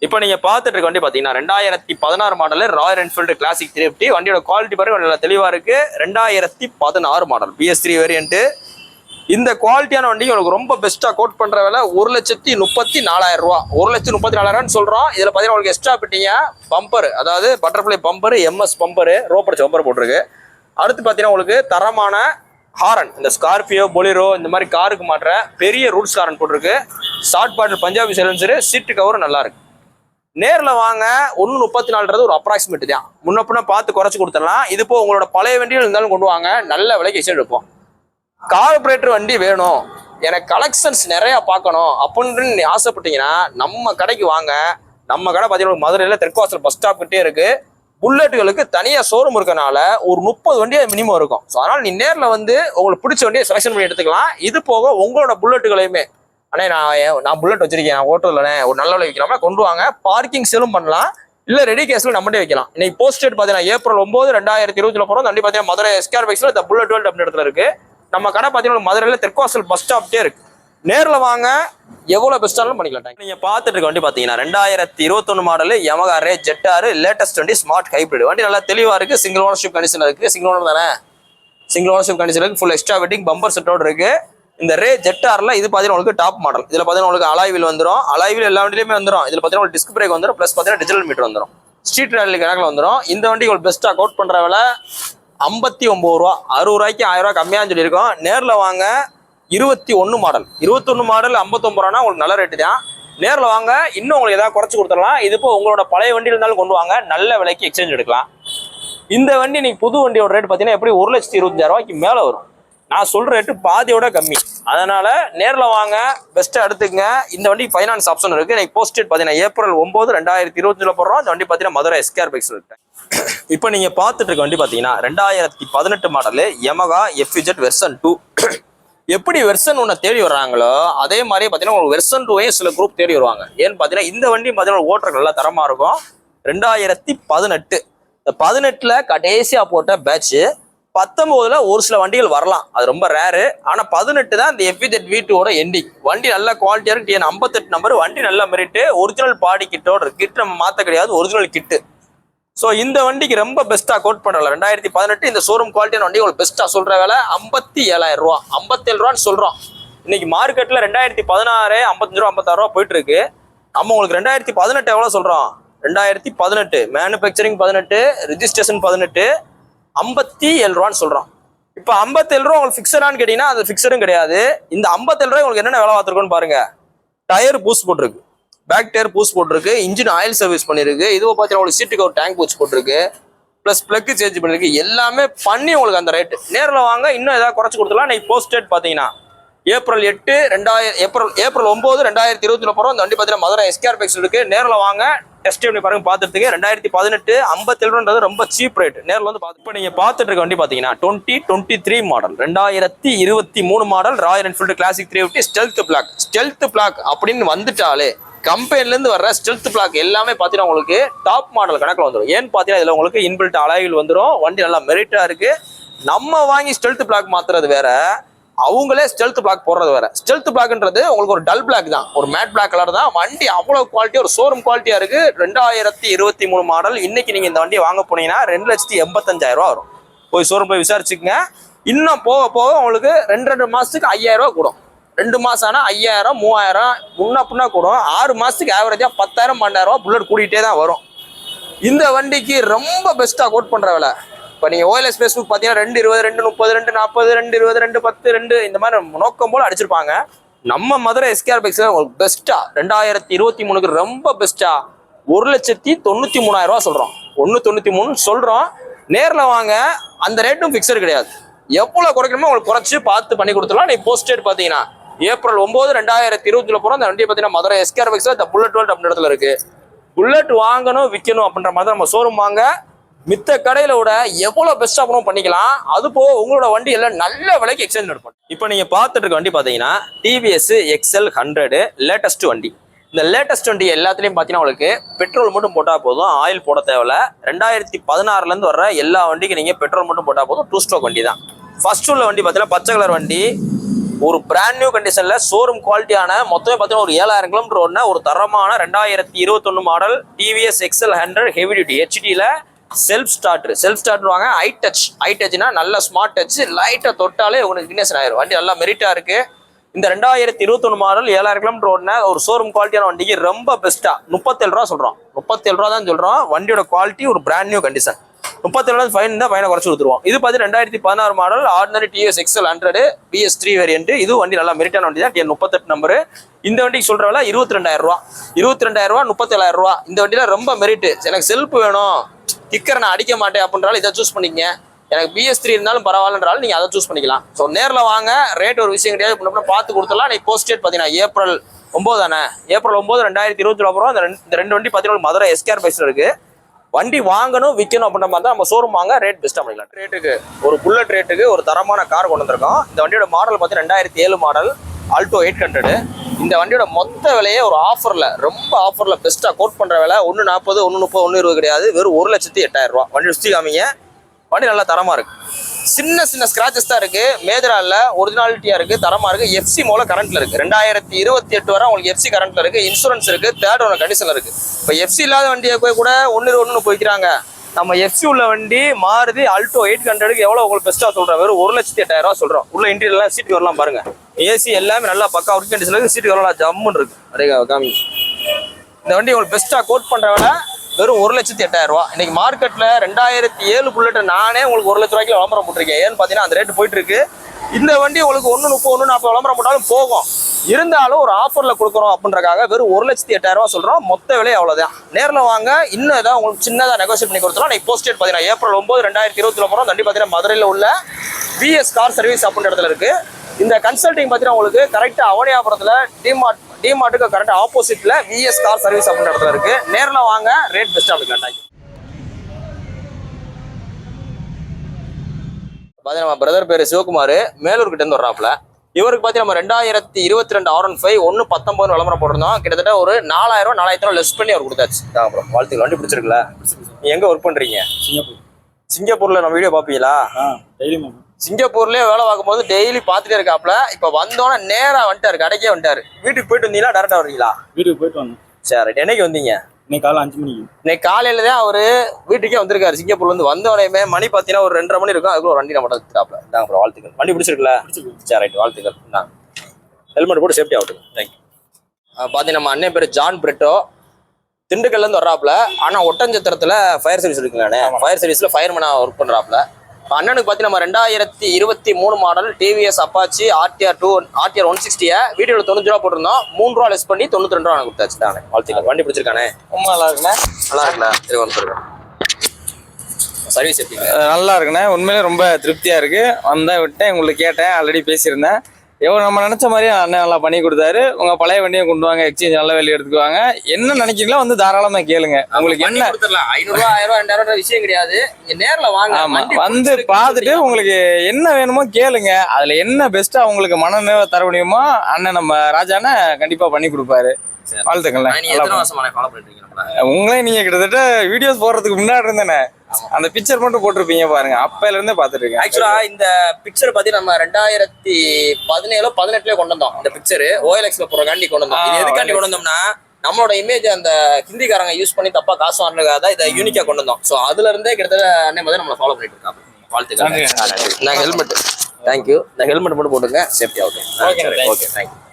இப்போ நீங்க பார்த்துட்டு இருக்க வண்டி பாத்தீங்கன்னா 2016 மாடல் ராயல் என்ஃபீல்டு கிளாசிக் 350. வண்டியோட குவாலிட்டி பாருங்க நல்லா தெளிவா இருக்கு. 2016 மாடல் BS3 வேரியன்ட். இந்த குவாலிட்டியான வண்டி உங்களுக்கு ரொம்ப பெஸ்டா கோட் பண்ற விலை 1,34,000 ரூபா. 1,34,000 சொல்றோம். இதுல பாத்தீங்கன்னா உங்களுக்கு எக்ஸ்ட்ரா பிட்டிங்க பம்பர், அதாவது butterfly bumper, MS bumper, Ropar bumper போட்டிருக்கு. அடுத்து பாத்தீங்கன்னா உங்களுக்கு தரமான ஹாரன், இந்த ஸ்கார்பியோ பொலிரோ இந்த மாதிரி காருக்கு மாற்ற பெரிய ரூட்ஸ் ஹாரன் போட்டிருக்கு. ஷார்ட் பாட்டில் பஞ்சாபி சைலன்சரு, சீட்டு கவர் நல்லா இருக்கு. நேரில் வாங்க. 1,34 ஒரு அப்ராக்சிமேட் தான். முன்ன பின்ன பார்த்து குறைச்சி கொடுத்துடலாம். இது இப்போ உங்களோட பழைய வண்டிகள் இருந்தாலும் கொண்டு வாங்க, நல்ல விலைக்கு எக்ஸ்சேஞ்ச் எடுப்போம். கார்பரேட்டர் வண்டி வேணும், எனக்கு கலெக்ஷன்ஸ் நிறைய பார்க்கணும் அப்படின்னு நீ ஆசைப்பட்டீங்கன்னா நம்ம கடைக்கு வாங்க. நம்ம கடை பார்த்தீங்கன்னா மதுரையில் தெற்குவாசல் பஸ் ஸ்டாப் கிட்டே இருக்கு. புல்லட்டுகளுக்கு தனியாக ஷோரூம் இருக்கனால ஒரு 30 வண்டியே மினிமம் இருக்கும். ஸோ அதனால் நீ நேரில் வந்து உங்களுக்கு பிடிச்ச வண்டியை செலக்ஷன் பண்ணி எடுத்துக்கலாம். இது போக உங்களோட புல்லட்டுகளையுமே, அண்ணே நான் புல்லட் வச்சிருக்கேன், ஓட்டோலண்ணே ஒரு நல்ல விலை வைக்கலாமா, கொண்டு வாங்க. பார்க்கிங் செலும் பண்ணலாம், இல்லை ரெடி கேஸ்ல நம்மளே வைக்கலாம். இன்னைக்கு போஸ்ட் டேட் பார்த்தீங்கன்னா ஏப்ரல் 9, 2020 போகிறோம். வண்டி பார்த்தீங்கன்னா மதுரை எஸ்கேர் பைக்ஸில் இந்த புல்லட் வேல்ட் அப்படின்னு இடத்துல இருக்கு. நம்ம கடை பார்த்தீங்கன்னா மதுரையில் தெற்குவாசல் பஸ் ஸ்டாப்டே இருக்கு. நேரில் வாங்க, எவ்வளோ பெஸ்ட்டாலும் பண்ணிக்கலாம். நீங்கள் பார்த்துட்டு இருக்க வண்டி பார்த்தீங்கன்னா 2021 model Yamaha Ray ZR latest வண்டி, ஸ்மார்ட் ஹைப்ரிட் வண்டி. நல்லா தெளிவாக இருக்குது. சிங்கிள் ஓனர்ஷிப் கண்டிஷன் இருக்குது. சிங்கிள் ஓனர் தானே, சிங்கிள் ஓனர்ஷிப் கண்டிஷன் இருக்குது. ஃபுல் எக்ஸ்ட்ரா வெட்டிங் பம்பர் செட்டோடு இருக்குது. இந்த Ray ZRல இது பார்த்தீங்கன்னா உங்களுக்கு டாப் மாடல். இதில் பார்த்தீங்கன்னா உங்களுக்கு அலாய்வில் வந்துடும். அலாய்வில் எல்லா வண்டியிலுமே வந்துடும். இதில் பார்த்தீங்கன்னா டிஸ்க் பிரேக் வந்துடும். ப்ளஸ் பார்த்தீங்கன்னா டிஜிட்டல் மீட்டர் வந்துடும். ஸ்ட்ரீட் ரேலி கணக்கில் வந்துடும். இந்த வண்டி உங்களுக்கு பெஸ்ட்டாக கோட் பண்ணுற விலை 59 ரூபா. 60 ரூபாய்க்கு 1000 ரூபா கம்மியான்னு சொல்லியிருக்கோம். நேரில் வாங்க. 21 மாடல் 59 ரூபானா உங்களுக்கு நல்ல ரேட்டு தான். நேரில் வாங்க, இன்னும் உங்களுக்கு ஏதாவது குறைச்சி கொடுத்துடலாம். இது இப்போ உங்களோட பழைய வண்டி இருந்தாலும் கொண்டு வாங்க, நல்ல விலைக்கு எக்ஸ்சேஞ்ச் எடுக்கலாம். இந்த வண்டி நீங்கள் புது வண்டியோட ரேட் பார்த்தீங்கன்னா எப்படி 1,25,000 ரூபாய்க்கு மேலே வரும். நான் சொல்கிற ரேட்டு பாதியோட கம்மி. அதனால் நேரில் வாங்க, பெஸ்ட்டாக எடுத்துக்கங்க. இந்த வண்டி ஃபைனான்ஸ் ஆப்ஷன் இருக்குது. இன்னைக்கு போஸ்ட் டேட் பார்த்தீங்கன்னா ஏப்ரல் 9, 2020 போடுறோம். இந்த வண்டி பார்த்தீங்கன்னா மதுரை எஸ்கேர் பைக்ஸ் இருக்கு. இப்போ நீங்கள் பார்த்துட்டு இருக்க வண்டி பார்த்தீங்கன்னா 2018 மாடல் Yamaha FZ வெர்சன் 2. எப்படி வெர்சன் 1 தேடி வர்றாங்களோ அதே மாதிரி பார்த்தீங்கன்னா உங்களுக்கு வெர்சன் 2 சில குரூப் தேடி வருவாங்க. ஏன்னு பார்த்தீங்கன்னா இந்த வண்டி பார்த்தீங்கன்னா ஓட்டுறது நல்லா தரமாக இருக்கும். 2018 இந்த 18ல் கடைசியாக போட்ட பேட்ச். 19ல் ஒரு சில வண்டிகள் வரலாம், அது ரொம்ப ரேரு. ஆனால் 18 தான் இந்த FZ V2 எண்டிங். வண்டி நல்ல குவாலிட்டியாக இருக்கு. TN 58 number. வண்டி நல்ல மெரிட்டு. ஒரிஜினல் பாடி கிட்டோட இருக்கு. கிட் நம்ம மாற்ற கிடையாது, ஒரிஜினல் கிட்டு. ஸோ இந்த வண்டிக்கு ரொம்ப பெஸ்ட்டாக கோட் பண்ணல. 2018 இந்த ஷோரூம் குவாலிட்டியான வண்டி உங்களுக்கு பெஸ்ட்டாக சொல்கிற வேலை 57,000 ரூபா. 57 ரூபான்னு சொல்கிறோம். இன்னைக்கு மார்க்கெட்டில் 2016 55 ரூபா 56 ரூபா போயிட்டு இருக்கு. நம்ம உங்களுக்கு 2018 எவ்வளோ சொல்கிறோம்? 2018 மேனுஃபேக்சரிங் 18, ரிஜிஸ்ட்ரேஷன் 18, 57 ரூபான்னு சொல்கிறோம். இப்போ 57 ரூபா உங்களுக்கு ஃபிக்ஸடான்னு கேட்டிங்கன்னா அது ஃபிக்ஸடும் கிடையாது. இந்த 57 ரூபாய் உங்களுக்கு என்னென்ன வேலை பார்த்துருக்கோன்னு பாருங்க. டயர் பூஸ்ட் போட்டிருக்கு, பேக் டயர் பூஸ்ட் போட்டிருக்கு, இன்ஜின் ஆயில் சர்வீஸ் பண்ணிருக்கு. இதுவும் பார்த்தீங்கன்னா உங்களுக்கு சீட்டுக்கு ஒரு டேங்க் பூஸ்ட் போட்டிருக்கு, ப்ளஸ் பிளக்கு சேஞ்ச் பண்ணிருக்கு. எல்லாமே பண்ணி உங்களுக்கு அந்த ரேட்டு. நேரில் வாங்க, இன்னும் ஏதாவது குறைச்சி கொடுத்துலாம். இன்னைக்கு போஸ்ட் டேட் பார்த்தீங்கன்னா ஏப்ரல் 8, ஏப்ரல் 9, 2020 போகிறோம். இந்த வண்டி பார்த்தீங்கன்னா மதுரை எஸ்கேர் பைக்ஸ் இருக்கு. நேரில் வாங்க, டெஸ்ட் பண்ணி பாருங்க. பார்த்துட்டு 2018 57 ரூபான்றது ரொம்ப சீப் ரேட். நேரில் வந்து பார்த்து இப்போ நீங்கள் பார்த்துட்டு இருக்க வண்டி பார்த்தீங்கன்னா 2023 model 2023 model Royal Enfield Classic 350 stealth black. Stealth black அப்படின்னு வந்துட்டாலே கம்பெனிலேருந்து வர்ற ஸ்டெல்த் பிளாக் எல்லாமே பார்த்தீங்கன்னா உங்களுக்கு டாப் மாடல் கணக்கில் வந்துடும். ஏன்னு பார்த்தீங்கன்னா இதில் உங்களுக்கு இன்பில்ட் அலாய்வில் வந்துடும். வண்டி நல்லா மெரிட்டாக இருக்கு. நம்ம வாங்கி ஸ்டெல்த் பிளாக் மாத்துறது வேற, அவங்களே ஸ்டெல்த் பிளாக் போடுறது வேற. ஸ்டெல்த் பிளாக்ன்றது உங்களுக்கு ஒரு டல் பிளாக் தான், ஒரு மேட் பிளாக் கலர் தான். வண்டி அவ்வளோ குவாலிட்டி, ஒரு ஷோரூம் குவாலிட்டியா இருக்கு. 2023 மாடல். இன்னைக்கு நீங்க இந்த வண்டியை வாங்க போனீங்கன்னா 2,85,000 ரூபா வரும். போய் ஷோரூம் போய் விசாரிச்சுக்கங்க. இன்னும் போக போக உங்களுக்கு 2 மாசத்துக்கு 5,000 ரூபா கூடும். 2 மாசம் ஆனா 5,000, 3,000 முன்ன பின்னா கூடும். 6 மாசத்துக்கு ஆவரேஜா 10,000, 12,000 ரூபா புல்லட் கூட்டிகிட்டே தான் வரும். இந்த வண்டிக்கு ரொம்ப பெஸ்ட்டாக கோட் பண்ற விலை. இப்போ நீங்கள் OLX ஃபேஸ்புக் பார்த்தீங்கன்னா 2,20, 2,30, 2,40, 2,20, 2,10, 2 இந்த மாதிரி நோக்கம் போல் அடிச்சிருப்பாங்க. நம்ம மதுரை எஸ்கேர் பைக்ஸில் உங்களுக்கு பெஸ்ட்டாக 2023க்கு ரொம்ப பெஸ்ட்டாக 1,93,000 ரூபா சொல்கிறோம். 1,93 சொல்கிறோம். நேரில் வாங்க, அந்த ரேட்டும் ஃபிக்ஸட் கிடையாது. எவ்வளோ குறைக்கணுமோ உங்களுக்கு குறைச்சி பார்த்து பண்ணி கொடுத்துடலாம். நீ போஸ்ட் டேட் பார்த்தீங்கன்னா ஏப்ரல் 9, 2020 போகிறோம். அந்த வண்டியை பார்த்தீங்கன்னா மதுரை எஸ்கேர் பைக்ஸில் இந்த புல்லட் வேல்ட் அப்படின்ற இடத்துல இருக்கு. புல்லட் வாங்கணும் விற்கணும் அப்படின்ற மாதிரி நம்ம ஷோரூம் வாங்க. மித்த கடையில விட எவ்வளோ பெஸ்ட்டாக பண்ணணும் பண்ணிக்கலாம். அது போக உங்களோட வண்டி எல்லாம் நல்ல விலைக்கு எக்ஸ்சேஞ்ச் எடுப்போம். இப்போ நீங்கள் பார்த்துட்டு இருக்க வண்டி பார்த்தீங்கன்னா TVS XL 100 லேட்டஸ்ட் வண்டி. இந்த லேட்டஸ்ட் வண்டி எல்லாத்துலேயும் பார்த்தீங்கன்னா உங்களுக்கு பெட்ரோல் மட்டும் போட்டால் போதும், ஆயில் போட தேவையில்ல. 2016 வர்ற எல்லா வண்டிக்கும் நீங்கள் பெட்ரோல் மட்டும் போட்டால் போதும். 2 ஸ்ட்ரோக் வண்டி தான். ஃபர்ஸ்ட் உள்ள வண்டி பார்த்தீங்கன்னா பச்சை கலர் வண்டி. ஒரு பிராண்ட் நியூ கண்டிஷன்ல ஷோரூம் குவாலிட்டியான மொத்தமே பார்த்தீங்கன்னா ஒரு 7000 கிலோமீட்டர் ஓடின ஒரு தரமான 2021 model TVS XL 100 heavy duty ஹெச்டியில் செல்ஃப் ஸ்டார்ட் வாங்க. ஐ டச்னா நல்ல ஸ்மார்ட் டச், லைட்டா தொட்டாலே உங்களுக்கு இக்னிஷன் ஆயிரும். வண்டி நல்லா மெரிட்டா இருக்கு. இந்த 2021 மாடல் 7000 கிலோமீட்டர் ஓடின ஒரு ஷோரூம் குவாலிட்டியான வண்டிக்கு ரொம்ப பெஸ்ட்டா 37 ரூபா சொல்றோம். 37 ரூபா தான் சொல்றோம். வண்டியோட குவாலிட்டி ஒரு பிராண்ட் நியூ கண்டிஷன். 37 ஃபைன் தான், ஃபைனை குறைச்சு கொடுத்துருவோம். இது பார்த்தீங்கன்னா 2016 model ordinary TVS XL 100 BS3 variant. இது வண்டி நல்லா மெரிட்டான வண்டி தான். TN38 number. இந்த வண்டிக்கு சொல்ற விலை 22,000 ரூபா. 22,000 ரூபா, 37,000 ரூபா. இந்த வண்டியில ரொம்ப மெரிட். எனக்கு செல்ஃப் வேணும், கிக்கரை நான் அடிக்க மாட்டேன் அப்படின்றாலும் இதை சூஸ் பண்ணிக்கங்க. எனக்கு BS3 இருந்தாலும் பரவாயில்லன்றாலும் நீங்க அதை சூஸ் பண்ணிக்கலாம். ஸோ நேரில் வாங்க. ரேட் ஒரு விஷயம் கிடையாது, பார்த்து கொடுத்துடலாம். நீ போஸ்ட் டேட் பார்த்தீங்கன்னா April 9 தானே. April 9 2020 அப்புறம் இந்த ரெண்டு வண்டி பார்த்தீங்கன்னா மதுரை SKR பைஸ்ல இருக்கு. வண்டி வாங்கணும் விற்கணும் அப்படின்ற மாதிரி தான் நம்ம ஷோரூம் வாங்க. ரேட் பெஸ்ட்டாக பண்ணிக்கலாம். ரேட்டுக்கு ஒரு புல்லட் ரேட்டுக்கு ஒரு தரமான கார் கொண்டு வந்திருக்கோம். இந்த வண்டியோட மாடல் பார்த்தீங்கன்னா 2007 மாடல் ஆல்டோ 800. இந்த வண்டியோட மொத்த விலையே ஒரு ஆஃபரில், ரொம்ப ஆஃபரில் பெஸ்ட்டாக கோட் பண்ணுற விலை 140, 130, 120 கிடையாது, வெறும் 1,08,000 ரூபா. வண்டி சுற்றி காமிங்க. வண்டி நல்லா தரமாக இருக்கு. சின்ன ஸ்கிராச்சஸ் தான் இருக்கு. மேஜரா இல்ல, ஒரிஜினாலிட்டியா இருக்கு, தரமா இருக்கு. FC மூல கரண்ட்ல இருக்கு. 2028 வரை உங்களுக்கு FC கரண்ட்ல இருக்கு. இன்சூரன்ஸ் இருக்கு. தேர்ட் ஓனர் கண்டிஷன்ல இருக்கு. இப்போ FC இல்லாத வண்டியை போய் கூட 1 போய்க்கிறாங்க. நம்ம FC உள்ள வண்டி மாருதி ஆல்டோ 800க்கு எவ்வளவு உங்களுக்கு பெஸ்ட்டா சொல்றோம்? வெறும் 1,08,000 ரூபா சொல்றோம். உள்ள இன்டீரியர்லாம் சீட் கவர்லாம் பாருங்க. AC எல்லாமே நல்லா பக்கா ஒர்க் கண்டிஷன்ல இருக்கு. சீட் கவர்லாம் ஜம்முன்னு இருக்கு. அப்படியே காமி. இந்த வண்டி உங்களுக்கு பெஸ்ட்டா கோட் பண்ற விலை வெறும் 1,08,000 ரூபா. இன்னைக்கு மார்க்கெட்ல 2007 புல்லட் நானே உங்களுக்கு 1 லட்ச ரூபாய்க்கு விளம்பரம் போட்டிருக்கேன். ஏன்னு பாத்தீங்கன்னா அந்த ரேட் போயிட்டு இருக்கு. இந்த வண்டி உங்களுக்கு 130, 140 விளம்பரம் போட்டாலும் போகும். இருந்தாலும் ஒரு ஆஃபர்ல கொடுக்குறோம் அப்படின்றக்காக வெறும் 1,08,000 ரூபா சொல்றோம். மொத்த விலை அவ்வளவுதான். நேரில் வாங்க. இன்னும் ஏதாவது உங்களுக்கு சின்னதா நெகோசியேட் பண்ணி கொடுத்துலாம். இன்னைக்கு போஸ்ட் டேட் பாத்தீங்கன்னா April 9 2020 அப்புறம் வண்டி பாத்தீங்கன்னா மதுரையில உள்ள BS கார் சர்வீஸ் அப்படின்ற இடத்துல இருக்கு. இந்த கன்சல்டிங் பாத்தீங்கன்னா உங்களுக்கு கரெக்டா அவனியாபுரத்துல டிமார்ட்டுக்கு கரெக்டா ஆப்போசிட்ல VS கார் சர்வீஸ் அப்படின்ற இடத்துல இருக்கு. நேர்ல வாங்க. ரேட் பெஸ்டா பண்ணிக்கலாம். பாத்தீங்கன்னா நம்ம பிரதர் பேரு சிவகுமார், மேலூர் கிட்ட இருந்து வர்றாப்ல. இவருக்கு பாத்தீங்கன்னா நம்ம 2022 R15 1,19 விளம்பரம் போட்டிருந்தோம். கிட்டத்தட்ட ஒரு 4,000 4,000 லெஸ் பண்ணி அவர் கொடுத்தாச்சு. அப்புறம் வாழ்த்துக்கள். வண்டி பிடிச்சிருக்குல்ல? நீங்க எங்க ஒர்க் பண்றீங்க? சிங்கப்பூர்ல நம்ம வீடியோ பாப்பீங்களா? சிங்கப்பூர்லயே வேலை பார்க்கும்போது டெய்லி பார்த்துட்டே இருக்காப்ல. இப்ப வந்தோன்னா நேரா வந்துட்டாரு, கடைக்கே வந்துட்டாரு. வீட்டுக்கு போயிட்டு வந்தீங்களா டேரக்டா வரீங்களா? வீட்டுக்கு போயிட்டு வந்தோம். சரி, என்னைக்கு வந்தீங்க? இன்னைக்கு காலைல 5 மணிக்கு. இன்னைக்கு காலையில தான் அவரு வீட்டுக்கே வந்திருக்காரு. சிங்கப்பூர்ல இருந்து வந்தோடனே மணி பாத்தீங்கன்னா ஒரு 2:30 மணி இருக்கும். அதுக்குள்ள ஒரு வண்டி நம்ம எடுத்துட்டாப்ல. அப்புறம் வாழ்த்துக்கள். வண்டி பிடிச்சிருக்குல்ல? சரி, ரைட், வாழ்த்துக்கள். ஹெல்மெட் போட்டு சேஃப்டி ஆகட்டும். தேங்க்யூ. பாத்தீங்கன்னா நம்ம அண்ணன் பேரு ஜான் பிரெட்டோ, திண்டுக்கல்ல இருந்து வர்றாப்ல. ஆனா ஒட்டஞ்சத்திரத்துல ஃபயர் சர்வீஸ் இருக்குங்களே, ஃபயர் சர்வீஸ்ல ஃபயர்மேனா ஒர்க் பண்றாப்ல. அண்ணனுக்கு பார்த்தீங்கன்னா நம்ம 2023 மாடல் டிவிஎஸ் அப்பாச்சி RTR 160 வீடியோவில் 95 ரூபா போட்டிருந்தோம். 3 ரூபா லெஸ் பண்ணி 92 ரூபா கொடுத்தாச்சு. தானே வாழ்த்துக்கள். வண்டி பிடிச்சிருக்கானே? ரொம்ப நல்லா இருக்குண்ணே. நல்லா இருக்குல்ல? சரி, வந்துருக்கேன். சர்வீஸ் எப்படி? நல்லா இருக்குண்ணே. உண்மையிலே ரொம்ப திருப்தியாக இருக்கு. வந்தேன், விட்டேன், உங்களுக்கு கேட்டேன், ஆல்ரெடி பேசியிருந்தேன். எவ்வளோ நம்ம நினைச்ச மாதிரியே அண்ணன் நல்லா பண்ணி கொடுத்தாரு. உங்க பழைய வண்டியை கொண்டு வாங்க, எக்ஸ்சேஞ்ச் நல்ல வேலையை எடுத்துக்குவாங்க. என்ன நினைக்கிறீங்களோ வந்து தாராளமா கேளுங்க. உங்களுக்கு என்ன 500 ரூபா 1000 ரூபா 2000 ரூபா விஷயம் கிடையாது. நீங்க நேர்ல வாங்க. வந்து பார்த்துட்டு உங்களுக்கு என்ன வேணுமோ கேளுங்க. அதுல என்ன பெஸ்டா உங்களுக்கு மனநிறைவா தர முடியுமோ அண்ணன் நம்ம ராஜாண்ண கண்டிப்பா பண்ணி கொடுப்பாரு. வாழ்த்துக்கள். உங்களே நீங்க கிட்டத்தட்ட வீடியோஸ் போடுறதுக்கு முன்னாடி இருந்தேனே, அந்த பிக்சர் மட்டும் போட்டிருப்பீங்க பாருங்க. அப்பையில இருந்தே பாத்துட்டு இருக்கேன். ஆக்சுவலா இந்த பிக்சர் பத்தி நம்ம 2017 18 கொண்டு வந்தோம். இந்த பிக்சர் OLX போறக்காண்டி கொண்டு வந்தோம். இது எதுக்காண்டி கொண்டு வந்தோம்னா நம்மளோட இமேஜ் அந்த ஹிந்திக்காரங்க யூஸ் பண்ணி தப்பா காசு வாங்கினதுக்காக இதை யூனிக்கா கொண்டு வந்தோம். ஸோ அதுல இருந்தே கிட்டத்தட்ட அண்ணன் வந்து நம்மளை ஃபாலோ பண்ணிட்டு இருக்காங்க. வாழ்த்துக்கள். நாங்கள் ஹெல்மெட். தேங்க்யூ. இந்த ஹெல்மெட் மட்டும் போட்டுங்க, சேஃப்டி ஆகும். Okay, thank you.